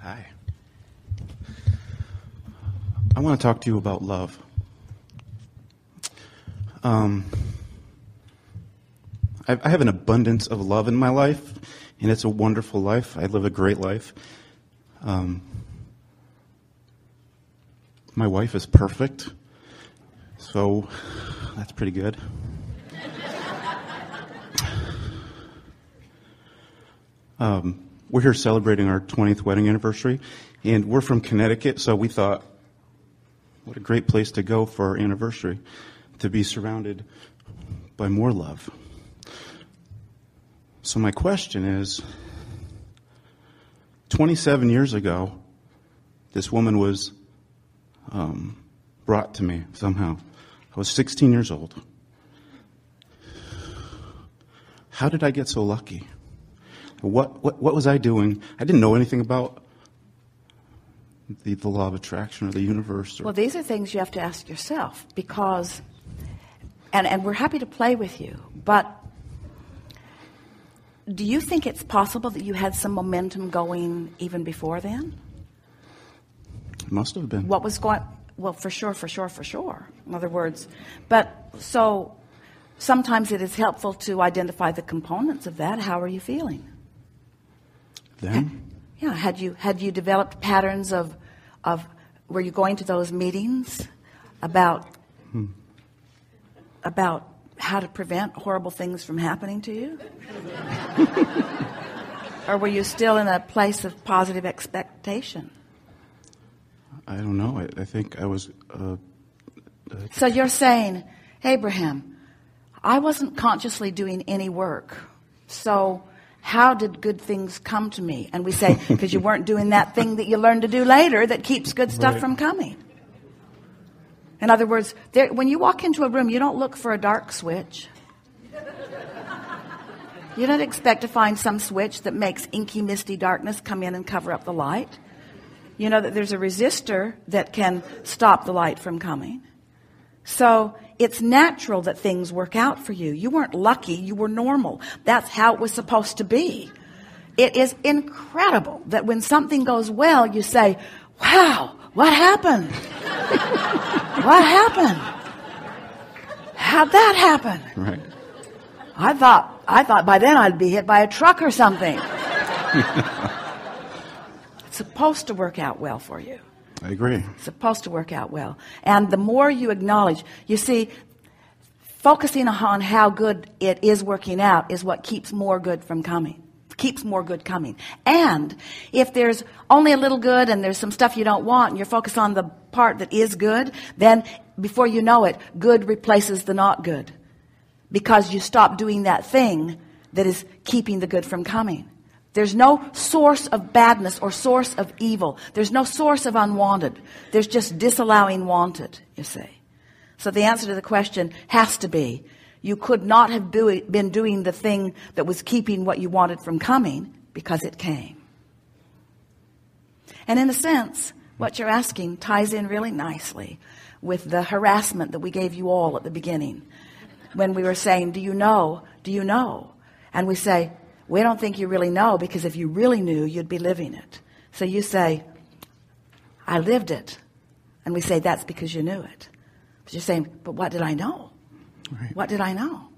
Hi. I want to talk to you about love. I have an abundance of love in my life, and it's a wonderful life. I live a great life. My wife is perfect, so that's pretty good. We're here celebrating our 20th wedding anniversary, and we're from Connecticut, so we thought, what a great place to go for our anniversary, to be surrounded by more love. So my question is, 27 years ago, this woman was brought to me somehow. I was 16 years old. How did I get so lucky? What was I doing? I didn't know anything about the law of attraction or the universe. Well, these are things you have to ask yourself because, and we're happy to play with you, but do you think it's possible that you had some momentum going even before then? It must have been. What was going, well, for sure. In other words, but so sometimes it is helpful to identify the components of that. How are you feeling? Then? Yeah, had you developed patterns of were you going to those meetings about how to prevent horrible things from happening to you? Or were you still in a place of positive expectation? I don't know. I think I was... So you're saying, Abraham, I wasn't consciously doing any work, so how did good things come to me? And we say, because you weren't doing that thing that you learned to do later that keeps good stuff from coming. In other words, when you walk into a room, you don't look for a dark switch. You don't expect to find some switch that makes inky, misty darkness come in and cover up the light. You know that there's a resistor that can stop the light from coming. So it's natural that things work out for you. You weren't lucky, you were normal. That's how it was supposed to be. It is incredible that when something goes well, you say, wow, what happened? What happened? How'd that happen? Right. I thought by then I'd be hit by a truck or something. It's supposed to work out well for you. I agree. It's supposed to work out well. And the more you acknowledge, you see, focusing on how good it is working out is what keeps more good from coming. Keeps more good coming. And if there's only a little good and there's some stuff you don't want and you're focused on the part that is good, then before you know it, good replaces the not good. Because you stop doing that thing that is keeping the good from coming. There's no source of badness or source of evil. There's no source of unwanted. There's just disallowing wanted, you see. So the answer to the question has to be, you could not have been doing the thing that was keeping what you wanted from coming because it came. And in a sense, what you're asking ties in really nicely with the harassment that we gave you all at the beginning. When we were saying, do you know? Do you know? And we say, we don't think you really know, because if you really knew, you'd be living it. So you say, I lived it. And we say, that's because you knew it. But you're saying, but what did I know? Right. What did I know?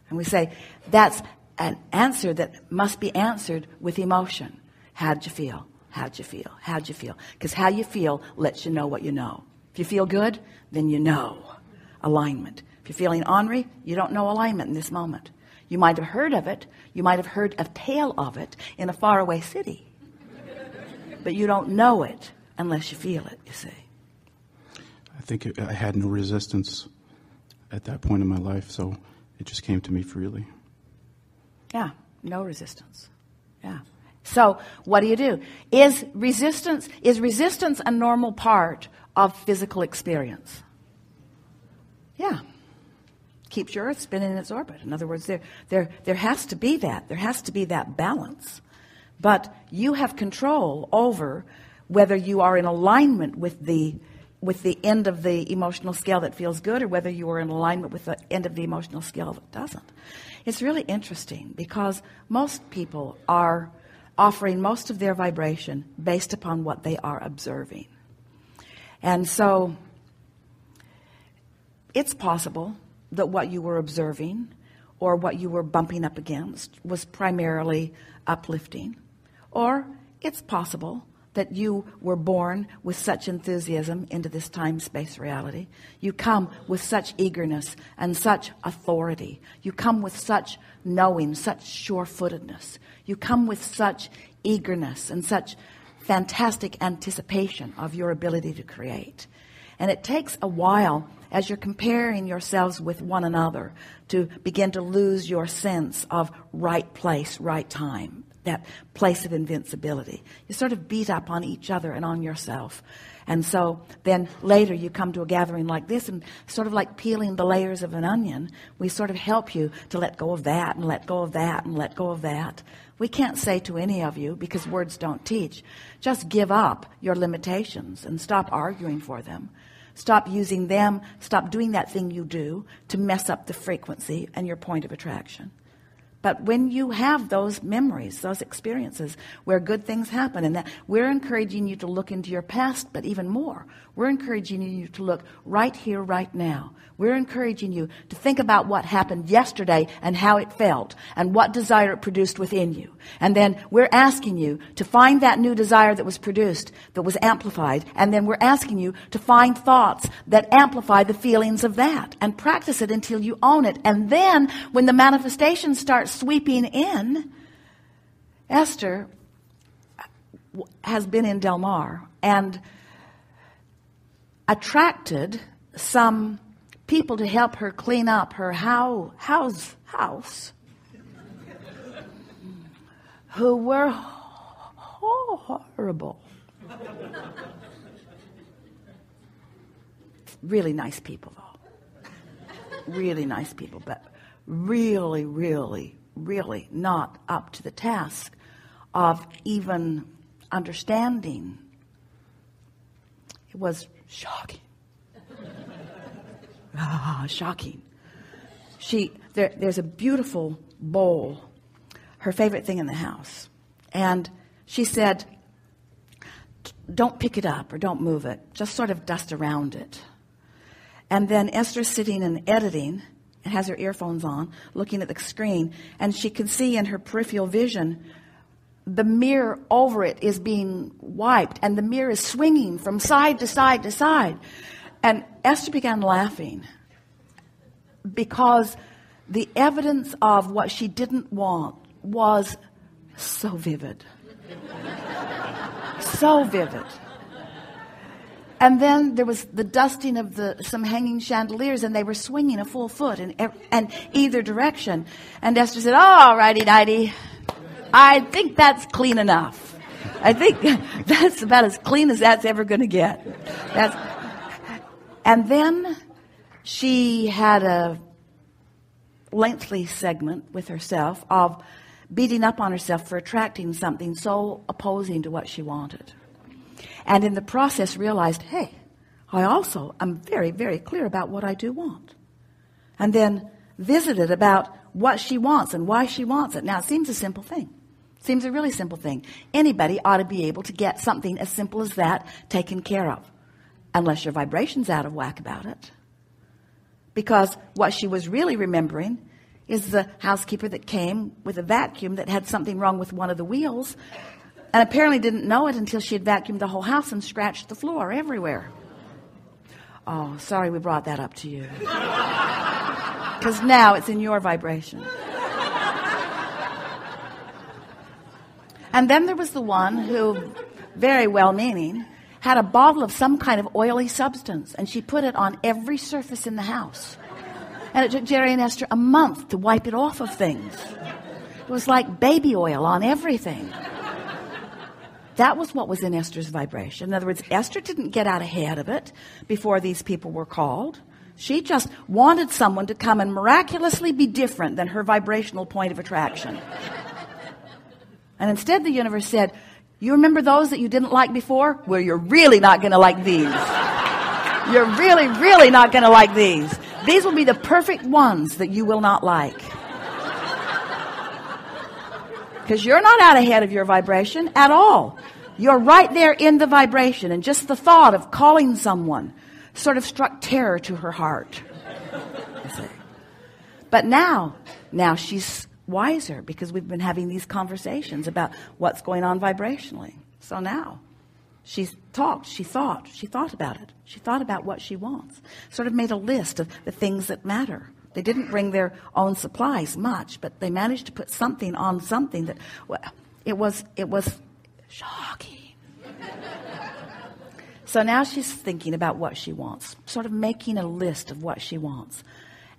And we say, that's an answer that must be answered with emotion. How'd you feel? How'd you feel? How'd you feel? Because how you feel lets you know what you know. If you feel good, then you know alignment. If you're feeling ornery, you don't know alignment in this moment. You might have heard of it. You might have heard a tale of it in a faraway city. But you don't know it unless you feel it, you see. I think I had no resistance at that point in my life, so it just came to me freely. Yeah, no resistance. Yeah. So what do? Is resistance a normal part of physical experience? Yeah. Keeps your Earth spinning in its orbit. In other words, there has to be that. There has to be that balance. But you have control over whether you are in alignment with the end of the emotional scale that feels good, or whether you are in alignment with the end of the emotional scale that doesn't. It's really interesting because most people are offering most of their vibration based upon what they are observing. And so it's possible that what you were observing or what you were bumping up against was primarily uplifting. Or it's possible that you were born with such enthusiasm into this time-space reality. You come with such eagerness and such authority. You come with such knowing, such sure-footedness. You come with such eagerness and such fantastic anticipation of your ability to create. And it takes a while, as you're comparing yourselves with one another, to begin to lose your sense of right place, right time, that place of invincibility. You sort of beat up on each other and on yourself. And so then later you come to a gathering like this, and sort of like peeling the layers of an onion, we sort of help you to let go of that and let go of that and let go of that. We can't say to any of you, because words don't teach, just give up your limitations and stop arguing for them. Stop using them, stop doing that thing you do to mess up the frequency and your point of attraction. But when you have those memories, those experiences where good things happen, and that we're encouraging you to look into your past, but even more, we're encouraging you to look right here, right now. We're encouraging you to think about what happened yesterday and how it felt and what desire it produced within you. And then we're asking you to find that new desire that was produced, that was amplified. And then we're asking you to find thoughts that amplify the feelings of that and practice it until you own it. And then when the manifestations start sweeping in, Esther has been in Del Mar and attracted some people to help her clean up her house who were horrible. Really nice people, though. Really nice people, but really, really, really not up to the task of even understanding. It was shocking. Shocking. There's a beautiful bowl, her favorite thing in the house. And she said, don't pick it up or don't move it. Just sort of dust around it. And then Esther's sitting and editing and has her earphones on, looking at the screen. And she can see in her peripheral vision, the mirror over it is being wiped. And the mirror is swinging from side to side to side. And Esther began laughing because the evidence of what she didn't want was so vivid. So vivid. And then there was the dusting of some hanging chandeliers, and they were swinging a full foot in either direction. And Esther said, "Oh, righty-dighty, I think that's clean enough. I think that's about as clean as that's ever going to get." And then she had a lengthy segment with herself of beating up on herself for attracting something so opposing to what she wanted. And in the process realized, hey, I also am very, very clear about what I do want. And then visited about what she wants and why she wants it. Now, it seems a simple thing. Seems a really simple thing. Anybody ought to be able to get something as simple as that taken care of. Unless your vibration's out of whack about it. Because what she was really remembering is the housekeeper that came with a vacuum that had something wrong with one of the wheels, and apparently didn't know it until she had vacuumed the whole house and scratched the floor everywhere. Oh, sorry we brought that up to you. Because now it's in your vibration. And then there was the one who, very well-meaning, had a bottle of some kind of oily substance, and she put it on every surface in the house. And it took Jerry and Esther a month to wipe it off of things. It was like baby oil on everything. That was what was in Esther's vibration. In other words, Esther didn't get out ahead of it before these people were called. She just wanted someone to come and miraculously be different than her vibrational point of attraction. And instead the universe said, you remember those that you didn't like before? Well, you're really not going to like these. You're really, really not going to like these. These will be the perfect ones that you will not like. Because you're not out ahead of your vibration at all. You're right there in the vibration. And just the thought of calling someone sort of struck terror to her heart. But now she's wiser because we've been having these conversations about what's going on vibrationally. So now she thought about it. She thought about what she wants. Sort of made a list of the things that matter. They didn't bring their own supplies much, but they managed to put something on something that, well, it was shocking. So now she's thinking about what she wants, sort of making a list of what she wants.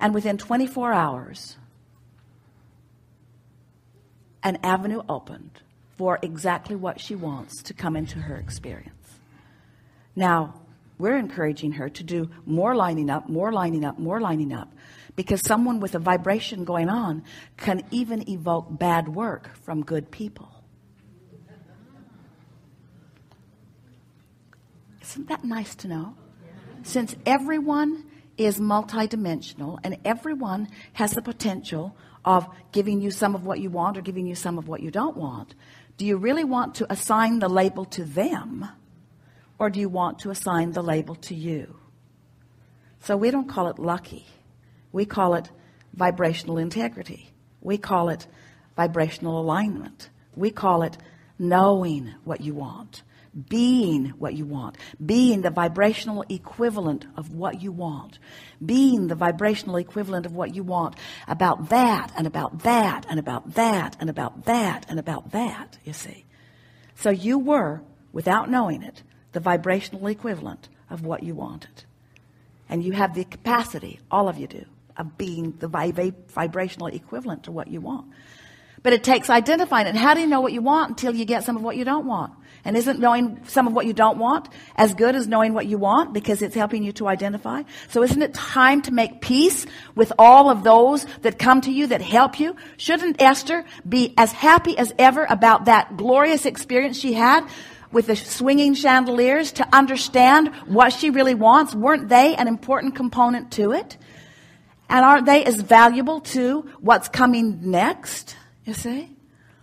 And within 24 hours, an avenue opened for exactly what she wants to come into her experience. Now, we're encouraging her to do more lining up, because someone with a vibration going on can even evoke bad work from good people. Isn't that nice to know? Since everyone is multidimensional and everyone has the potential of giving you some of what you want or giving you some of what you don't want, do you really want to assign the label to them, or do you want to assign the label to you? So we don't call it lucky. We call it vibrational integrity. We call it vibrational alignment. We call it knowing what you want, being what you want, being the vibrational equivalent of what you want, being the vibrational equivalent of what you want about that and about that and about that and about that and about that, you see. So you were, without knowing it, the vibrational equivalent of what you wanted. And you have the capacity, all of you do, of being the vibrational equivalent to what you want. But it takes identifying it. And how do you know what you want until you get some of what you don't want? And isn't knowing some of what you don't want as good as knowing what you want, because it's helping you to identify? So isn't it time to make peace with all of those that come to you that help you? Shouldn't Esther be as happy as ever about that glorious experience she had with the swinging chandeliers to understand what she really wants? Weren't they an important component to it? And aren't they as valuable to what's coming next? You see?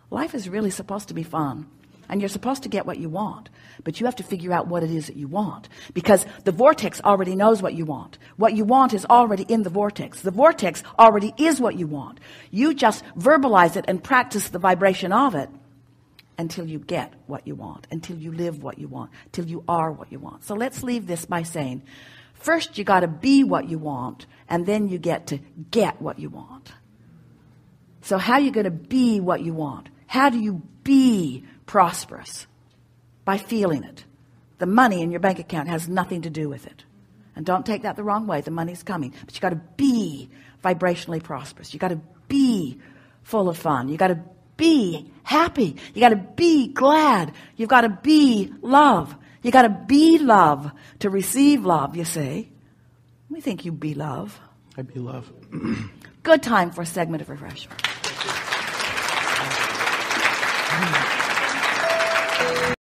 Life is really supposed to be fun. And you're supposed to get what you want. But you have to figure out what it is that you want. Because the vortex already knows what you want. What you want is already in the vortex. The vortex already is what you want. You just verbalize it and practice the vibration of it until you get what you want. Until you live what you want. Till you are what you want. So let's leave this by saying, first you got to be what you want. And then you get to get what you want. So how are you going to be what you want? How do you be prosperous? By feeling it. The money in your bank account has nothing to do with it. And don't take that the wrong way. The money's coming. But you got to be vibrationally prosperous. You got to be full of fun. You got to be happy. You got to be glad. You've got to be love. You got to be love to receive love, you see. We think you be love. I be love. Good time for a segment of refreshment.